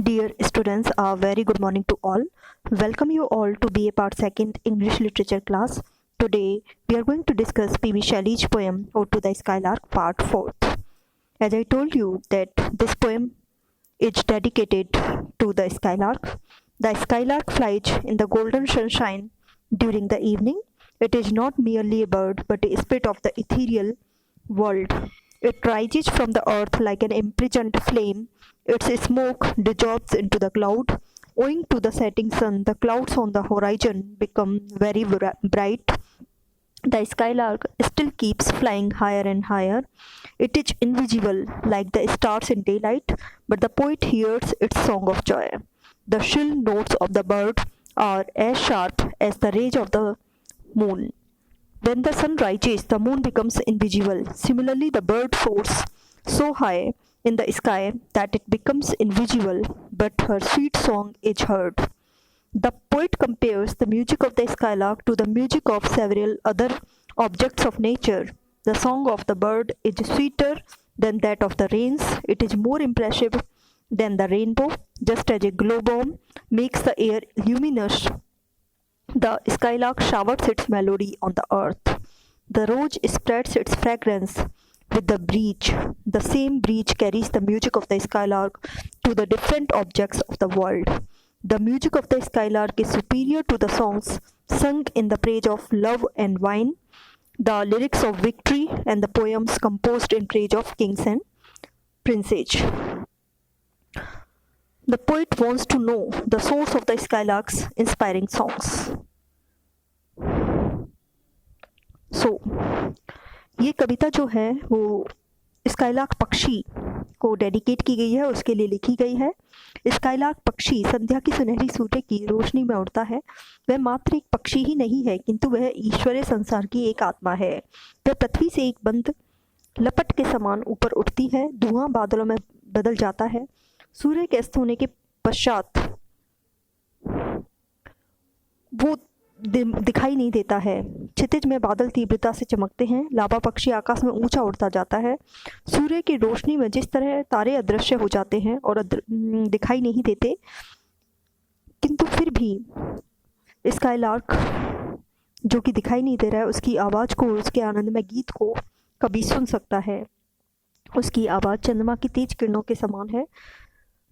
Dear students, a very good morning to all. Welcome you all to BA Part 2nd English Literature class. Today, we are going to discuss P.V. Shelley's poem Ode to the Skylark Part 4. As I told you that this poem is dedicated to the skylark. The skylark flies in the golden sunshine during the evening. It is not merely a bird but a spirit of the ethereal world. It rises from the earth like an imprisoned flame. Its smoke dissolves into the cloud. Owing to the setting sun, the clouds on the horizon become very bright. The skylark still keeps flying higher and higher. It is invisible like the stars in daylight, but the poet hears its song of joy. The shrill notes of the bird are as sharp as the rays of the moon. When the sun rises, the moon becomes invisible. Similarly, the bird soars so high in the sky that it becomes invisible, but her sweet song is heard. The poet compares the music of the skylark to the music of several other objects of nature. The song of the bird is sweeter than that of the rains. It is more impressive than the rainbow. Just as a glowworm makes the air luminous, the skylark showers its melody on the earth. The rose spreads its fragrance with the breeze. The same breeze carries the music of the skylark to the different objects of the world. The music of the skylark is superior to the songs sung in the praise of love and wine, the lyrics of victory, and the poems composed in praise of kings and princes. The poet wants to know the source of the skylark's inspiring songs. ये कविता जो है वो skylark पक्षी को dedicate की गई है, उसके लिए लिखी गई है। स्काईलार्क पक्षी संध्या की सुनहरी सूर्य की रोशनी में उड़ता है। वह मात्र एक पक्षी ही नहीं है, किंतु वह ईश्वरीय संसार की एक आत्मा है। वह पृथ्वी से एक बंद लपट के समान ऊपर उठती है, धुआं बादलों में बदल जाता है। सूर्य के अस्त होने के पश्चात वो दिखाई नहीं देता है। क्षितिज में बादल तीव्रता से चमकते हैं। लावा पक्षी आकाश में ऊंचा उड़ता जाता है। सूर्य की रोशनी में जिस तरह तारे अदृश्य हो जाते हैं और दिखाई नहीं देते, किंतु फिर भी स्काईलार्क जो कि दिखाई नहीं दे रहा है, उसकी आवाज़ को, उसके आनंदमय गीत को कभी सुन सकता है। उसकी आवाज़ चंद्रमा की तेज किरणों के समान है।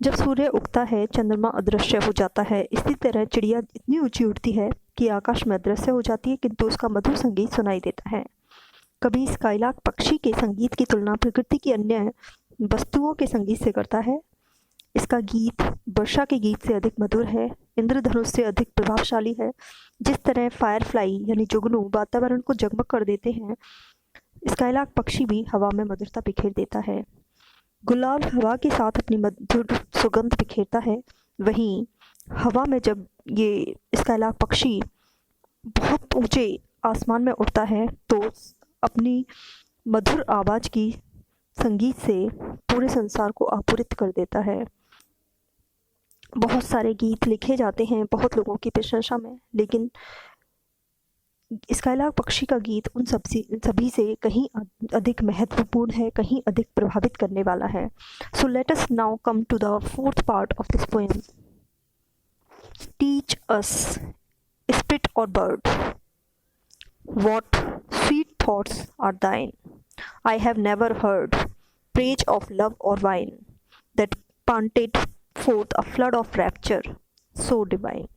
जब सूर्य उगता है, चंद्रमा अदृश्य हो जाता है। इसी तरह चिड़िया इतनी ऊंची उड़ती है कि आकाश में अदृश्य हो जाती है, किंतु उसका मधुर संगीत सुनाई देता है। कभी स्काईलार्क पक्षी के संगीत की तुलना प्रकृति की अन्य वस्तुओं के संगीत से करता है। इसका गीत वर्षा के गीत से अधिक मधुर है, इंद्रधनुष से अधिक प्रभावशाली है। जिस तरह फायरफ्लाई यानी जुगनू वातावरण को जगमग कर देते हैं, स्काईलार्क पक्षी भी हवा में मधुरता बिखेर देता है। गुलाब हवा के साथ अपनी मधुर सुगंध बिखेरता है, वहीं हवा में जब ये स्काईलार्क पक्षी बहुत ऊंचे आसमान में उड़ता है तो अपनी मधुर आवाज़ की संगीत से पूरे संसार को आपूरित कर देता है। बहुत सारे गीत लिखे जाते हैं बहुत लोगों की प्रशंसा में, लेकिन स्काईलार्क पक्षी का गीत उन सभी से कहीं अधिक महत्वपूर्ण है, कहीं अधिक प्रभावित करने वाला है। So let us now come to the fourth part of this poem. Teach us, spirit और bird, what sweet thoughts are thine. I have never heard praise of love or wine that panted forth a flood of rapture so divine.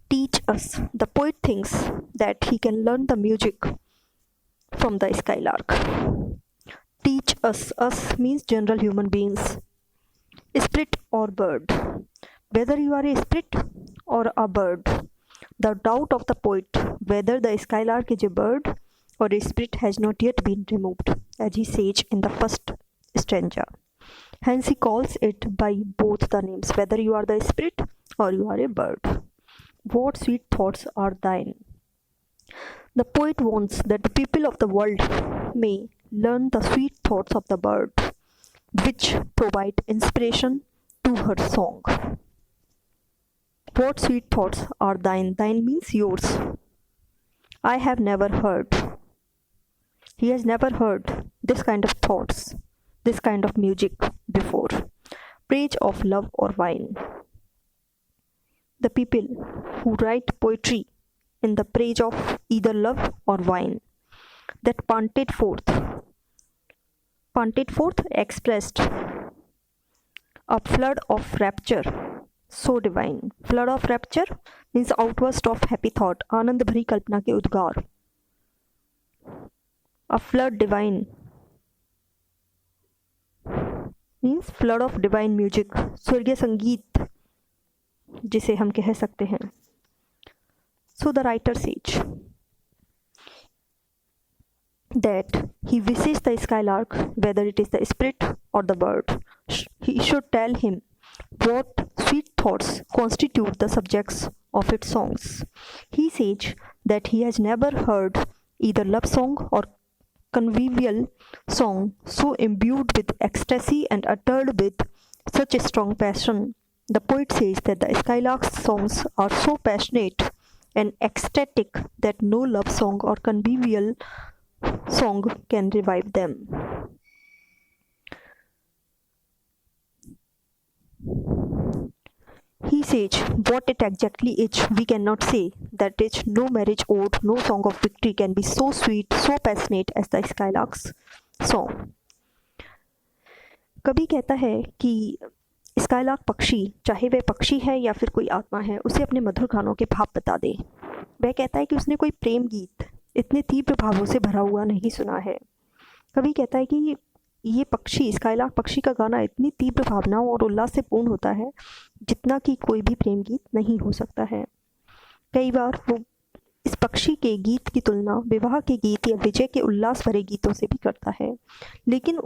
Teach us. The poet thinks that he can learn the music from the skylark. Teach us. Us means general human beings. Spirit or bird. Whether you are a spirit or a bird, the doubt of the poet whether the skylark is a bird or a spirit has not yet been removed, as he says in the first stanza. Hence he calls it by both the names, whether you are the spirit or you are a bird. What sweet thoughts are thine. The poet wants that the people of the world may learn the sweet thoughts of the bird, which provide inspiration to her song. What sweet thoughts are thine? Thine means yours. I have never heard. He has never heard this kind of thoughts, this kind of music before. praise of love or wine. The people who write poetry in the praise of either love or wine, that panted forth expressed a flood of rapture so divine. Flood of rapture means outburst of happy thought, आनंद भरी कल्पना के उद्गार. A flood divine means flood of divine music, स्वर्गीय संगीत जिसे हम कह सकते हैं. So the writer says that he wishes the skylark, whether it is the spirit or the bird, he should tell him what sweet thoughts constitute the subjects of its songs. He says that he has never heard either love song or convivial song so imbued with ecstasy and uttered with such a strong passion. The poet says that the skylark's songs are so passionate and ecstatic that no love song or convivial song can revive them. He says what it exactly is we cannot say. That is, no marriage ode, no song of victory can be so sweet, so passionate as the Skylark's song. कवि कहता है कि skylark पक्षी, चाहे वह पक्षी है या फिर कोई आत्मा है, उसे अपने मधुर गानों के भाव बता दे. वह कहता है कि उसने कोई प्रेम गीत इतने तीव्र भावों से भरा हुआ नहीं सुना है. कवि कहता है कि ये पक्षी, स्काईलार्क पक्षी का गाना इतनी तीव्र भावनाओं और उल्लास से पूर्ण होता है जितना कि कोई भी प्रेम गीत नहीं हो सकता है. कई बार वो इस पक्षी के गीत की तुलना विवाह के गीत या विजय के उल्लास भरे गीतों से भी करता है, लेकिन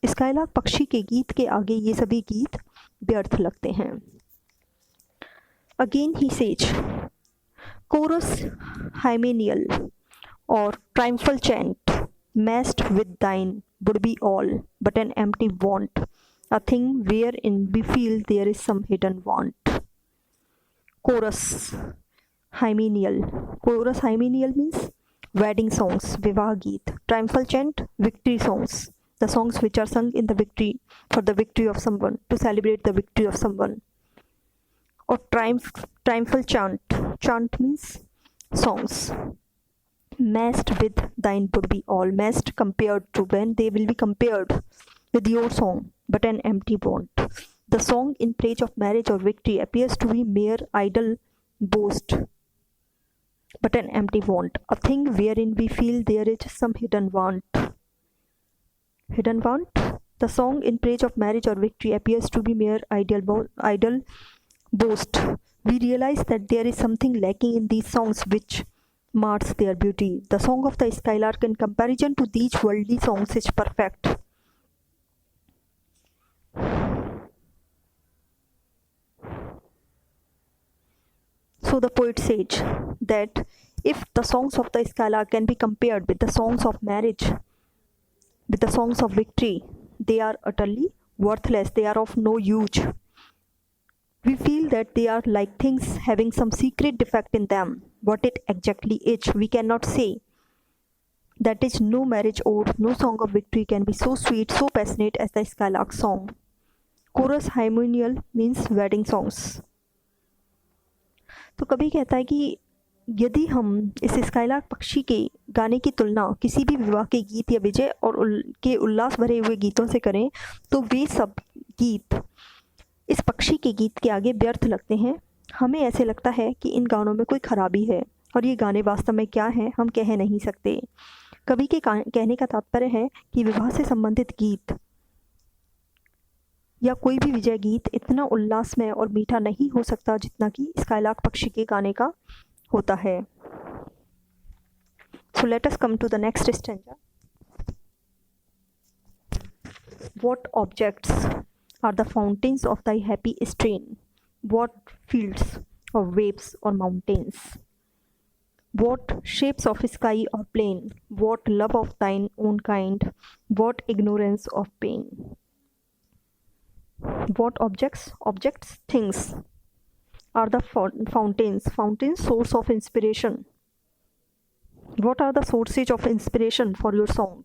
स्काईलार्क पक्षी के गीत के आगे ये सभी गीत व्यर्थ लगते हैं. अगेन ही सेज कोरस हाइमेनियल और ट्रायम्फल chant massed with thine would be all but an empty want, a thing wherein we feel there is some hidden want. Chorus hymeneal. Chorus hymeneal means wedding songs, vivah geet. Triumphal chant, victory songs, the songs which are sung in the victory, for the victory of someone, to celebrate the victory of someone. Or triumphal chant. Chant means songs. Massed with thine would be all. Massed compared to, when they will be compared with your song, but an empty want. The song in praise of marriage or victory appears to be mere idle boast, but an empty want, a thing wherein we feel there is some hidden want. Hidden want? The song in praise of marriage or victory appears to be mere idle boast. We realize that there is something lacking in these songs which mars their beauty. The song of the Skylark in comparison to these worldly songs is perfect. So the poet says that if the songs of the Skylark can be compared with the songs of marriage, with the songs of victory, they are utterly worthless. They are of no use. We feel that they are like things having some secret defect in them. What it exactly is, we cannot say. That is, no marriage ode, no song of victory can be so sweet, so passionate as the Skylark song. Chorus hymeneal means wedding songs. तो कभी कहता है कि यदि हम इस skylark पक्षी के गाने की तुलना किसी भी विवाह के गीत या विजय और के उल्लास भरे हुए गीतों से करें, तो वे सब गीत इस पक्षी के गीत के आगे व्यर्थ लगते हैं. हमें ऐसे लगता है कि इन गानों में कोई खराबी है, और ये गाने वास्तव में क्या हैं हम कह नहीं सकते. कवि के कहने का तात्पर्य है कि विवाह से संबंधित गीत या कोई भी विजय गीत इतना उल्लासमय और मीठा नहीं हो सकता जितना कि स्काईलार्क पक्षी के गाने का होता है. So let us come to the next stanza. What objects are the fountains of thy happy strain? What fields or waves or mountains? What shapes of sky or plain? What love of thine own kind? What ignorance of pain? What objects? Objects, things, are the fountains. Fountains, source of inspiration. What are the sources of inspiration for your song?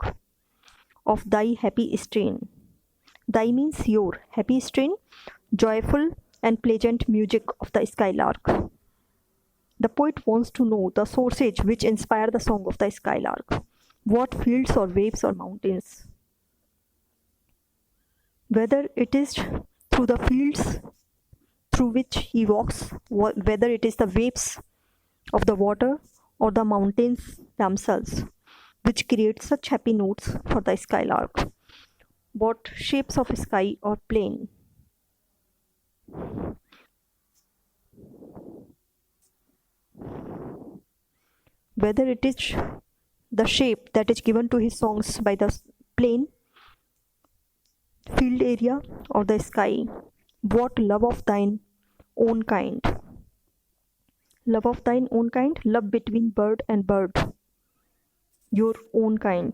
Of thy happy strain. Thy means your, happy strain, joyful and pleasant music of the skylark. The poet wants to know the sources which inspire the song of the skylark. What fields or waves or mountains? Whether it is through the fields through which he walks, whether it is the waves of the water or the mountains themselves, which create such happy notes for the skylark. What shapes of sky or plain? Whether it is the shape that is given to his songs by the plain, field area or the sky. What love of thine own kind? Love of thine own kind, love between bird and bird, your own kind.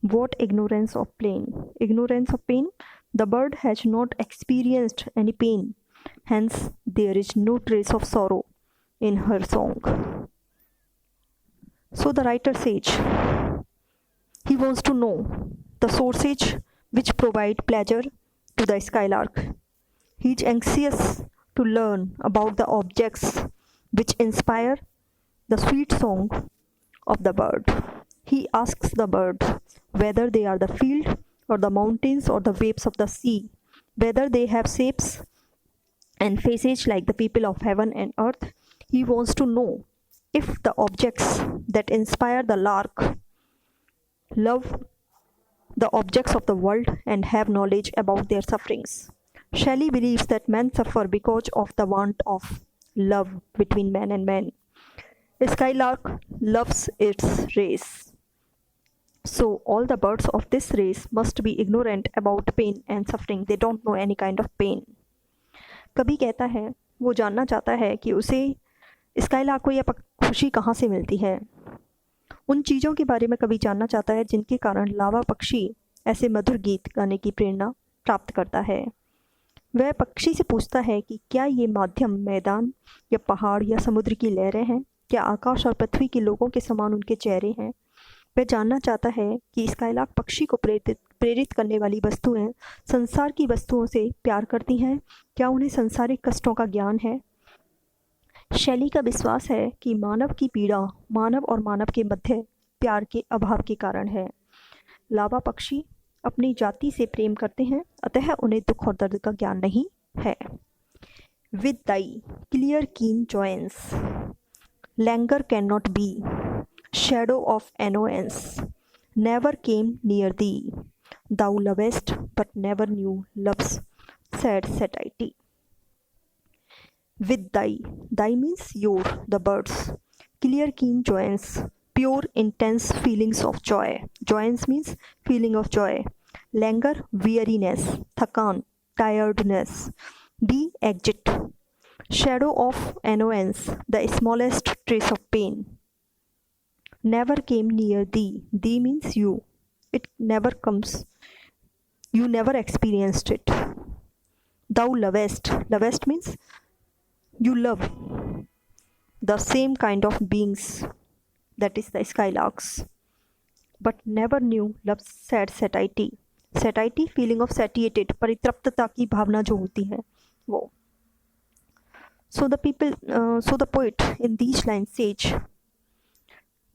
What ignorance of pain? Ignorance of pain, the bird has not experienced any pain, hence there is no trace of sorrow in her song. So the writer says, he wants to know the sources which provide pleasure to the skylark. He is anxious to learn about the objects which inspire the sweet song of the bird. He asks the bird whether they are the field or the mountains or the waves of the sea, whether they have shapes and faces like the people of heaven and earth. He wants to know if the objects that inspire the lark love the objects of the world and have knowledge about their sufferings. Shelley believes that men suffer because of the want of love between man and man. A skylark loves its race. So all the birds of this race must be ignorant about pain and suffering. They don't know any kind of pain. कभी कहता है, वो जानना चाहता है कि उसे skylark को यह खुशी कहाँ से मिलती है. उन चीज़ों के बारे में कभी जानना चाहता है जिनके कारण लावा पक्षी ऐसे मधुर गीत गाने की प्रेरणा प्राप्त करता है. वह पक्षी से पूछता है कि क्या ये माध्यम मैदान या पहाड़ या समुद्र की लहरें हैं, क्या आकाश और पृथ्वी के लोगों के समान उनके चेहरे हैं. वह जानना चाहता है कि स्काईलार्क पक्षी को प्रेरित करने वाली वस्तुएं संसार की वस्तुओं से प्यार करती हैं, क्या उन्हें सांसारिक कष्टों का ज्ञान है. शैली का विश्वास है कि मानव की पीड़ा मानव और मानव के मध्य प्यार के अभाव के कारण है. लावा पक्षी अपनी जाति से प्रेम करते हैं, अतः उन्हें दुख और दर्द का ज्ञान नहीं है. With thy clear keen joyance languor cannot be shadow of annoyance never came near thee thou lovest but never knew love's sad satiety. With thy means your, the birds, clear keen joyance, pure intense feelings of joy. Joyance means feeling of joy. Languor, weariness, thakan, tiredness. Be exit. Shadow of annoyance, the smallest trace of pain. Never came near thee. Thee means you. It never comes. You never experienced it. Thou lovest. Lovest means you love the same kind of beings, that is the skylarks, but never knew love's sad satiety. Satiety, feeling of satiated, परितृप्तता की भावना जो होती है वो. So the poet in these lines says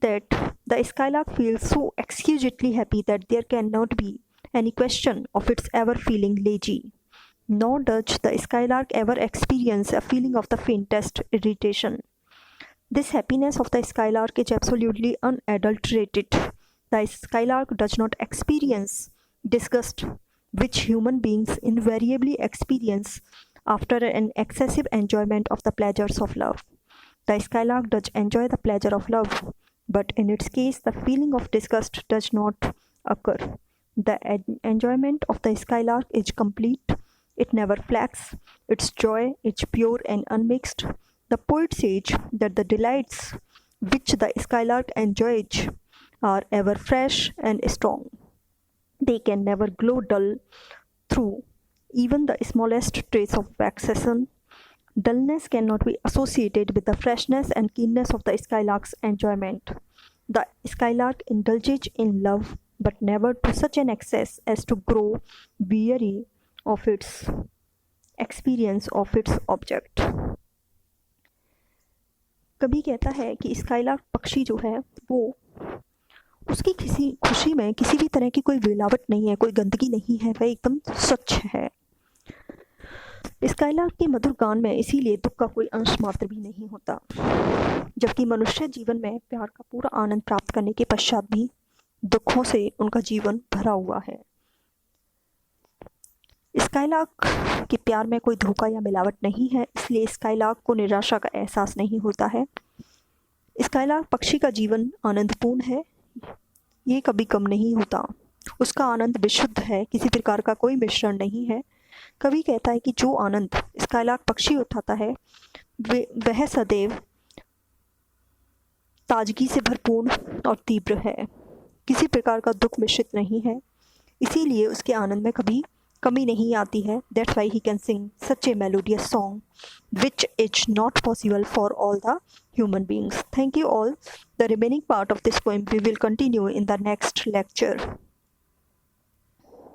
that the skylark feels so exquisitely happy that there cannot be any question of its ever feeling lazy. Nor does the skylark ever experience a feeling of the faintest irritation. This happiness of the skylark is absolutely unadulterated. The skylark does not experience disgust, which human beings invariably experience after an excessive enjoyment of the pleasures of love. The skylark does enjoy the pleasure of love, but in its case, the feeling of disgust does not occur. The enjoyment of the skylark is complete. It never flags. Its joy is pure and unmixed. The poet says that the delights which the skylark enjoys are ever fresh and strong. They can never grow dull through even the smallest trace of vexation. Dullness cannot be associated with the freshness and keenness of the skylark's enjoyment. The skylark indulges in love but never to such an excess as to grow weary of its experience of its object. कवि कहता है कि skylark पक्षी जो है वो उसकी किसी खुशी में किसी भी तरह की कोई मिलावट नहीं है, कोई गंदगी नहीं है, वह एकदम स्वच्छ है। स्काईलार्क के मधुर गान में इसीलिए दुख का कोई अंश मात्र भी नहीं होता, जबकि मनुष्य जीवन में प्यार का पूरा आनंद प्राप्त करने के पश्चात भी दुखों से उनका जीवन भरा हुआ है। स्काईलार्क के प्यार में कोई धोखा या मिलावट नहीं है, इसलिए स्काईलार्क को निराशा का एहसास नहीं होता है। स्काईलार्क पक्षी का जीवन आनंदपूर्ण है, ये कभी कम नहीं होता। उसका आनंद विशुद्ध है, किसी प्रकार का कोई मिश्रण नहीं है। कवि कहता है कि जो आनंद स्काईलार्क पक्षी उठाता है वह सदैव ताजगी से भरपूर और तीव्र है, किसी प्रकार का दुख मिश्रित नहीं है, इसीलिए उसके आनंद में कभी कमी नहीं आती है। That's why he can sing such a melodious song, which is not possible for all the human beings. Thank you all. The remaining part of this poem we will continue in the next lecture.